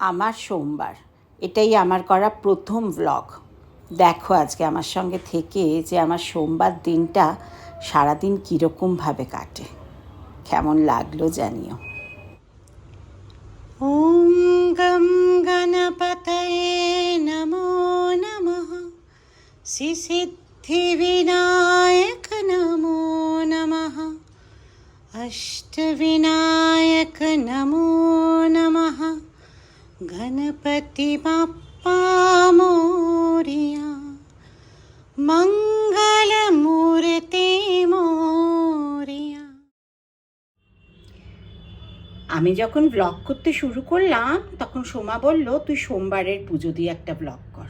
আমার সোমবার, এটাই আমার করা প্রথম ব্লগ। দেখো আজকে আমার সঙ্গে থেকে যে আমার সোমবার দিনটা সারাদিন কীরকমভাবে কাটে, কেমন লাগলো জানিও। ওম গম গণপতয়ে নমো নমঃ, শ্রী সিদ্ধি বিনায়ক নমো নমঃ, অষ্টবিনায়ক নমো নমঃ, গণপতি বাপ্পা মোরিয়া, মঙ্গল মূর্তি মোরিয়া। আমি যখন ব্লগ করতে শুরু করলাম তখন সোমা বলল, তুই সোমবারের পুজো দিয়ে একটা ব্লগ কর।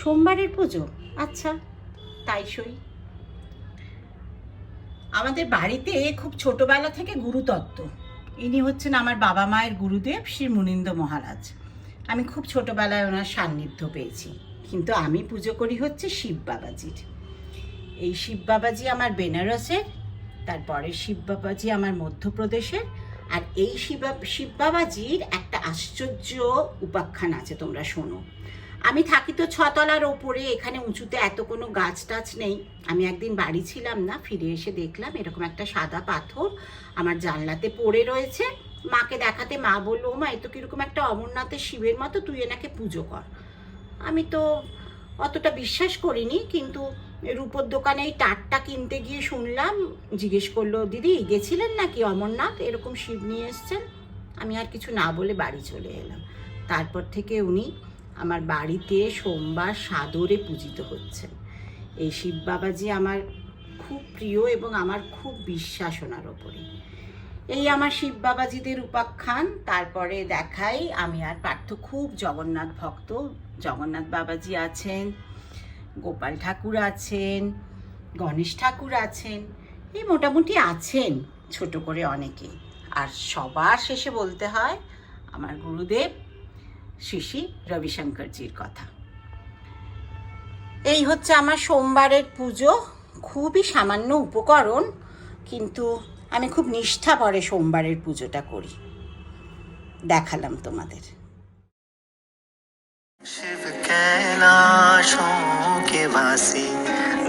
সোমবারের পুজো, আচ্ছা তাই সই। আমাদের বাড়িতে খুব ছোটবেলা থেকে গুরুতত্ত্ব, ইনি হচ্ছেন আমার বাবা মায়ের গুরুদেব শ্রী মুনীন্দ্র মহারাজ। আমি খুব ছোটবেলায় ওনার সান্নিধ্য পেয়েছি, কিন্তু আমি পুজো করি হচ্ছে শিব বাবাজির। এই শিব বাবাজি আমার বেনারসের, তারপরে শিব বাবাজি আমার মধ্যপ্রদেশের। আর এই শিব বাবাজির একটা আশ্চর্য উপাখ্যান আছে, তোমরা শোনো। আমি থাকি তো 6 তলার ওপরে, এখানে উঁচুতে এত কোনো গাছ টাছ নেই। আমি একদিন বাড়ি ছিলাম না, ফিরে এসে দেখলাম এরকম একটা সাদা পাথর আমার জানলাতে পড়ে রয়েছে। মাকে দেখাতে মা বললো, মা এ তো কীরকম একটা অমরনাথের শিবের মতো, তুই এনাকে পুজো কর। আমি তো অতটা বিশ্বাস করিনি, কিন্তু রূপোর দোকানে এই টাটটা কিনতে গিয়ে শুনলাম, জিজ্ঞেস করলো, দিদি গেছিলেন নাকি অমরনাথ, এরকম শিব নিয়ে এসছেন? আমি আর কিছু না বলে বাড়ি চলে এলাম। তারপর থেকে উনি আমার বাড়িতে সোমবার সাদরে পূজিত হচ্ছেন। এই শিব বাবাজি আমার খুব প্রিয় এবং আমার খুব বিশ্বাস ওনার ওপরে। এই আমার শিব বাবাজিদের উপাখ্যান। তারপরে দেখাই, আমি আর পার্থ খুব জগন্নাথ ভক্ত। জগন্নাথ বাবাজি আছেন, গোপাল ঠাকুর আছেন, গণেশ ঠাকুর আছেন, এই মোটামুটি আছেন ছোট করে অনেকে। আর সবার শেষে বলতে হয় আমার গুরুদেব শ্রী শ্রী রবিশঙ্করজির কথা। এই হচ্ছে আমার সোমবারের পুজো। খুবই সামান্য উপকরণ, কিন্তু আমি খুব নিষ্ঠা ভরে সোমবারের পুজোটা করি। দেখালাম তোমাদের। शिव कैलाशों के वासी,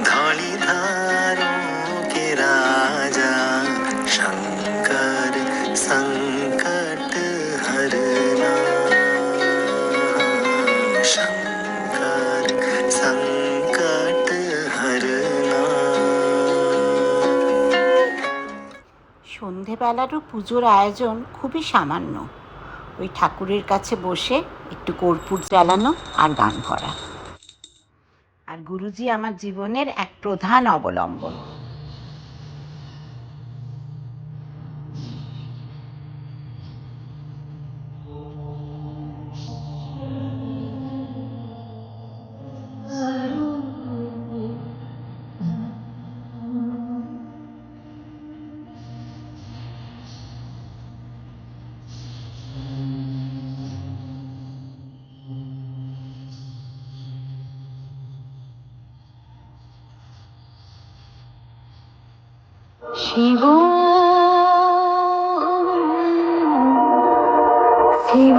धौलीधारों के राजा, शंकर संकट हरना, शंकर संकट हरना। সন্ধেবেলারও পুজোর আয়োজন খুবই সামান্য। ওই ঠাকুরের কাছে বসে একটু কর্পূর জ্বালানো আর গান করা। আর গুরুজি আমার জীবনের এক প্রধান অবলম্বন। শিব শিব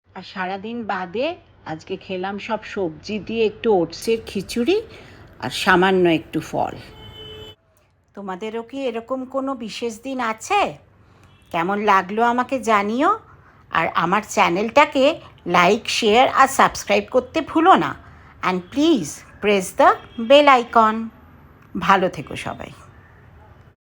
আর সারাদিন বাদে আজকে খেলাম সব সবজি দিয়ে একটু ওটসের খিচুড়ি আর সামান্য একটু ফল। তোমাদেরও কি এরকম কোনো বিশেষ দিন আছে? কেমন লাগলো আমাকে জানিও। আর আমার চ্যানেলটাকে লাইক, শেয়ার আর সাবস্ক্রাইব করতে ভুলো না। And please press the bell icon. ভালো থেকো সবাই।